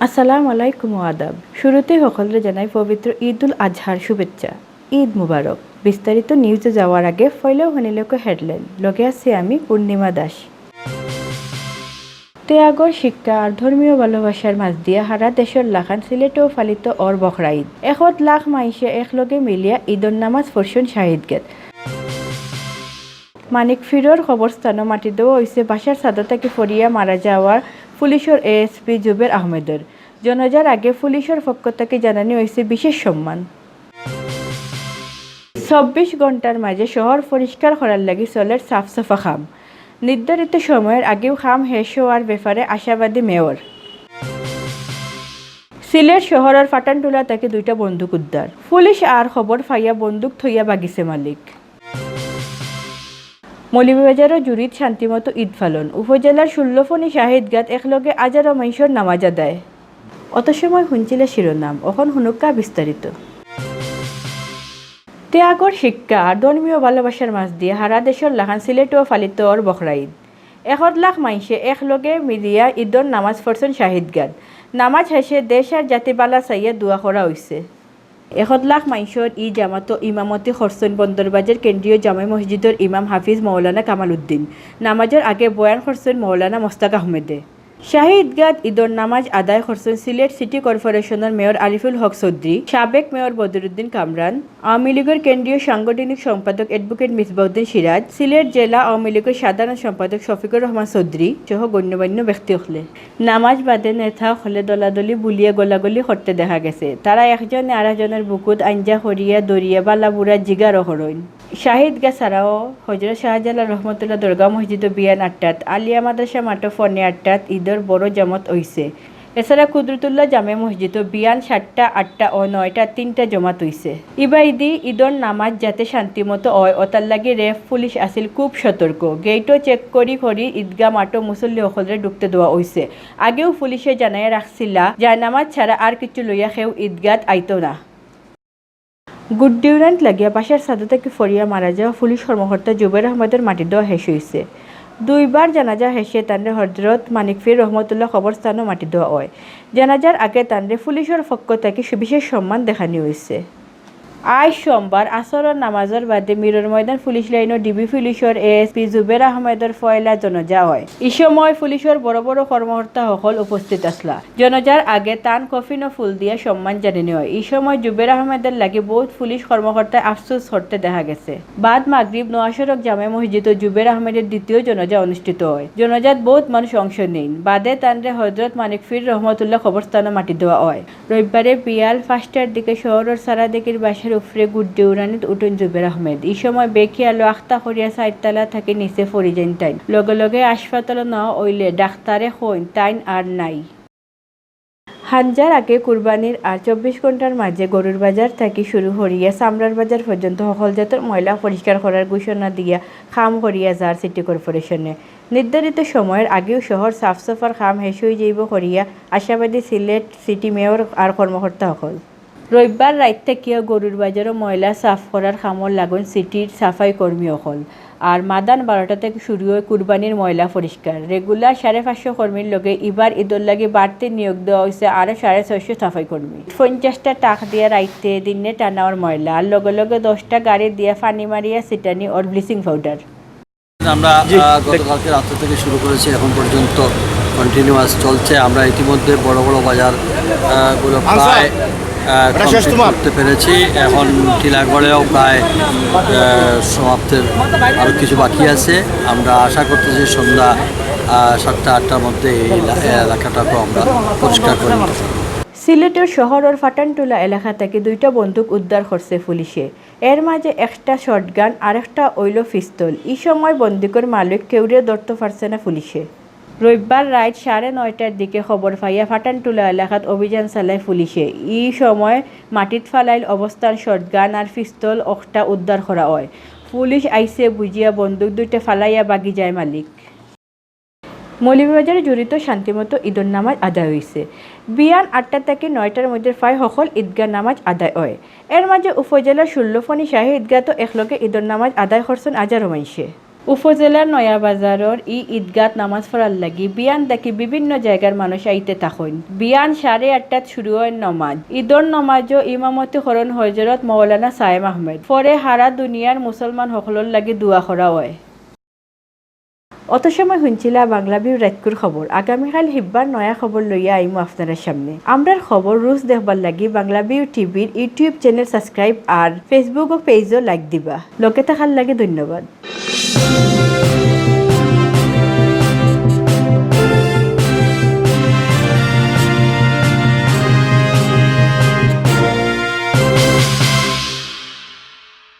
আসসালামু আলাইকুম আদাব। শুরুতেই সকলকে জানাই পবিত্র ঈদ উল আজহার শুভেচ্ছা। ঈদ মুবারক। বিস্তারিত নিউজে যাওয়ার আগে ফয়লেও হনিলকে হেডলাইন লগে আছি আমি পূর্ণিমা দাস। ত্যাগর শিক্ষা আর ধর্মীয় ভালোবাসার মাঝ দিয়া সারা দেশের লাখান সিলেটেও পালিত অর বখরা ঈদ 1 লাখ মাইসে একলগে মিলিয়া ঈদর নামাজ পড়ছেন শাহিদগেত। মানিক ফিরোর কবরস্থানও মাটি দেওয়া হয়েছে বাসার ছাদা থেকে ফরিয়া মারা যাওয়ার পুলিশের এএসপি জুবের আহমেদের। জনাজার আগে পুলিশের পক্ষ থেকে জানানো হয়েছে বিশেষ সম্মান। 24 ঘন্টার মাঝে শহর পরিষ্কার করার লাগি চলের সাফ সাফা খাম। নির্ধারিত সময়ের আগেও খাম শেষ হওয়ার ব্যাপারে আশাবাদী মেয়র। সিলেট শহরের ফাটানটুলা থেকে 2টা বন্দুক উদ্ধার। পুলিশ আর খবর পাইয়া বন্দুক থইয়া বাগিছে মালিক। মৌলভীবাজারের জুরিত শান্তিমতো ঈদ পালন। উপজেলার 16 ফনি শাহিদগাত একলগে আজারো মাইশর নামাজ আদায়। অত সময় শুনছিলে শিরোনাম, এখন শুনুকা বিস্তারিত। ত্যাগর শিক্ষা আর ধর্মীয় ভালোবাসার মাঝ দিয়ে সারা দেশের লাখান সিলেটও পালিত ওর বখরা ঈদ 1 লাখ মাইসে একলগে মিলিয়া ঈদর নামাজ পড়ছেন শাহিদগাত। নামাজ শেষে দেশ আর জাতিবালা চাইয়া দোয়া করা হয়েছে। 1 লাখ মাইশর ই জামাত ইমামতি খরচন বন্দরবাজার কেন্দ্রীয় জামে মসজিদের ইমাম হাফিজ মৌলানা কামাল উদ্দিন। নামাজের আগে বয়ান করছেন মৌলানা মোস্তাক আহমেদে। শাহিদগাত ঈদর নামাজ আদায় করছেন সিলেট সিটি কর্পোরেশনের মেয়র আরিফুল হক চৌধুরী, সাবেক মেয়র বদরুদ্দিন কামরান, আওয়ামী লীগের কেন্দ্রীয় সাংগঠনিক সম্পাদক অ্যাডভোকেট মিসবাউদ্দিন সিরাজ, সিলেট জেলা আওয়ামী লীগের সাধারণ সম্পাদক শফিকুর রহমান চৌধুরী সহ গণ্যমান্য ব্যক্তি হলে। নামাজ বাদে নেতা হলে দলাদলি বুলিয়ে গোলাগুলি করতে দেখা গেছে। তারা একজনে আরেকজনের বুকুত আঞ্জা হরিয়া দরিয়া বালাবুড়া জিগার হরইন। শাহিদগা ছাড়াও হজরত শাহজালাল রহমতুল্লাহ দরগা মসজিদ বিয়ান 8টাত, আলিয়া মাদ্রাসা মাঠ ফনে 8টাত ঈদর বড় জামাত হইছে। এছাড়া কুদরতুল্লাহ জামে মসজিদ বিয়ান 7টা 8টা ও 9টা 3টা জমাত হইছে। ইবাইদি ঈদর নামাজ যাতে শান্তিমতো হয় ওতার লাগে রেফ পুলিশ আছিল খুব সতর্ক। গেটও চেক করি ঈদগা মাঠও মুসল্লি সকলরে ঢুকতে দেওয়া হইছে। আগেও পুলিশে জানাই রাখছিলা যায় নামাজ ছাড়া আর কিছু লইয়া খেউ ঈদগাত আইতো না। গুড ডিউরেন্ট লাগিয়া বাসার ছাদা থেকে ফরিয়া মারা যাওয়া পুলিশ কর্মকর্তা জুবের আহমেদের মাটি দেওয়া শেষ হয়েছে। 2বার জানাজা শেষে তানরে হজরত মানিকফির রহমতুল্লাহ কবরস্থানও মাটি দেওয়া হয়। জানাজার আগে তানরে পুলিশের পক্ষ থেকে বিশেষ সম্মান দেখানো হয়েছে। আজ সোমবার আসরের নামাজের বাদে মিরর ময়দান পুলিশ লাইনের ডিবি পুলিশের এএসপি জুবের আহমেদের ফয়লা জনজা হয়। এই সময় পুলিশের বড় বড় কর্মকর্তা সকল উপস্থিত আসলা। জনজার আগে তান কফিন ও ফুল দিয়ে সম্মান জানানো হয়। এই সময় জুবের আহমেদের লাগে বহুত পুলিশ কর্মকর্তা আফসোস করতে দেখা গেছে। বাদ মাগরিব নোয়াশরক জামে মসজিদ জুবের আহমেদের দ্বিতীয় জনজা অনুষ্ঠিত হয়। জনজাত বহুত মানুষ অংশ নেন। বাদে তানরে হজরত মানিকফির রহমতুল্লাহ কবরস্থানে মাটি দেওয়া হয়। রবিবারে বিয়াল 5টার দিকে শহরের সারাদিকের বাসার উফরে গুড ডিউরানিত উঠেন জুবের আহমেদ। এই সময় বেকি আলো আখতা করিয়া 4তলা থেকে নিচে ফরি যান তাইন। লগে লগে হাসপাতালে নেওয়া হইলে ডাক্তারে কইন তাইন আর নাই। হানজার আগে কুরবানির আর 24 ঘন্টার মাঝে গরুর বাজার থেকে শুরু করিয়া চামড়ার বাজার পর্যন্ত সকল জাতের ময়লা পরিষ্কার করার ঘোষণা দিয়া খাম করিয়া যার সিটি কর্পোরেশনে। নির্ধারিত সময়ের আগেও শহর সাফ সাফার খাম শেষ হয়ে যাইব করিয়া আশাবাদী সিলেট সিটি মেয়র আর কর্মকর্তা সকল। রবিবার রাত থেকেও গরুর বাজারও ময়লা সাফ করার খামর লাগুন সিটির সাফাই কর্মী সকল। আর মাদান 12টা থেকে শুরু হয় কুরবানির ময়লা পরিষ্কার। রেগুলার 550 কর্মীর লগে এবার ঈদর লাগে বাড়তি নিয়োগ দেওয়া হয়েছে আরও 650 সাফাই কর্মী। 50টা টাক দিয়া রাইতে দিনে টানাওয়ার ময়লা আর লগে লগে 10টা গাড়ি দিয়া পানি মারিয়া সিটানি ওর ব্লিচিং পাউডার। আমরা গতকালকে রাত থেকে শুরু করেছি, এখন পর্যন্ত কন্টিনিউয়াস চলছে। আমরা ইতিমধ্যে বড় বড় বাজার গুলো প্রায় করতে পেরেছি। এখন টিলাগড়েও প্রায় সমাপ্তের আরও কিছু বাকি আছে। আমরা আশা করতেছি সন্ধ্যা 7টা 8টার মধ্যে এই এলাকাটাকেও আমরা পরিষ্কার করে নিতে পারব। সিলেটের শহরের ফাটানটুলা এলাকা থেকে 2টা বন্দুক উদ্ধার করছে পুলিশে। এর মাঝে একটা শর্টগান আর একটা ওইল পিস্তল। এই সময় বন্দুকের মালিক কেউরে ধরতে পারছে না পুলিশে। রবিবার রাত 9:30টার দিকে খবর পাইয়া ফাটানটুলা এলাকাত অভিযান চালায় পুলিশে। এই সময় মাটিত ফালাইল অবস্থান শর্টগান আর পিস্তল একটা উদ্ধার করা হয়। পুলিশ আইসে বুঝিয়া বন্দুক 2টা ফালাইয়া বাগি যায় মালিক। মৌলভীবাজারে জড়িত শান্তিমতো ঈদর নামাজ আদায় হয়েছে। বিয়ান 8টা থেকে 9টার মধ্যে প্রায় সকল ঈদগাহ নামাজ আদায় হয়। এর মাঝে উপজেলার 16 ফনি শাহী ঈদগাহ তো একলগে ঈদর নামাজ আদায় করছেন আজারো মাইসে। উপজেলার নয়াবাজারের ঈদগাত নামাজ পড়ার লাগি বিয়ান দেখি বিভিন্ন জায়গার মানুষ আইতে থাকুন। বিয়ান 8:30 শুরু হয় নমাজ। ঈদর নমাজও ইমামতি করন হজরত মৌলানা সায়েম আহমেদ। পরে হারা দুনিয়ার মুসলমান সকলের লাগি দোয়া করা হয়। অত সময় শুনছিলা বাংলা বিউ রাতকুর খবর। আগামীকাল হিব্বার নয়া খবর লইয়া আইমু আপনার সামনে। আমরার খবর রোজ দেখবার লাগি বাংলা বিউ টিভির ইউটিউব চ্যানেল সাবস্ক্রাইব আর ফেসবুক ও পেজও লাইক দিবা। লোকে থাকার লাগে ধন্যবাদ।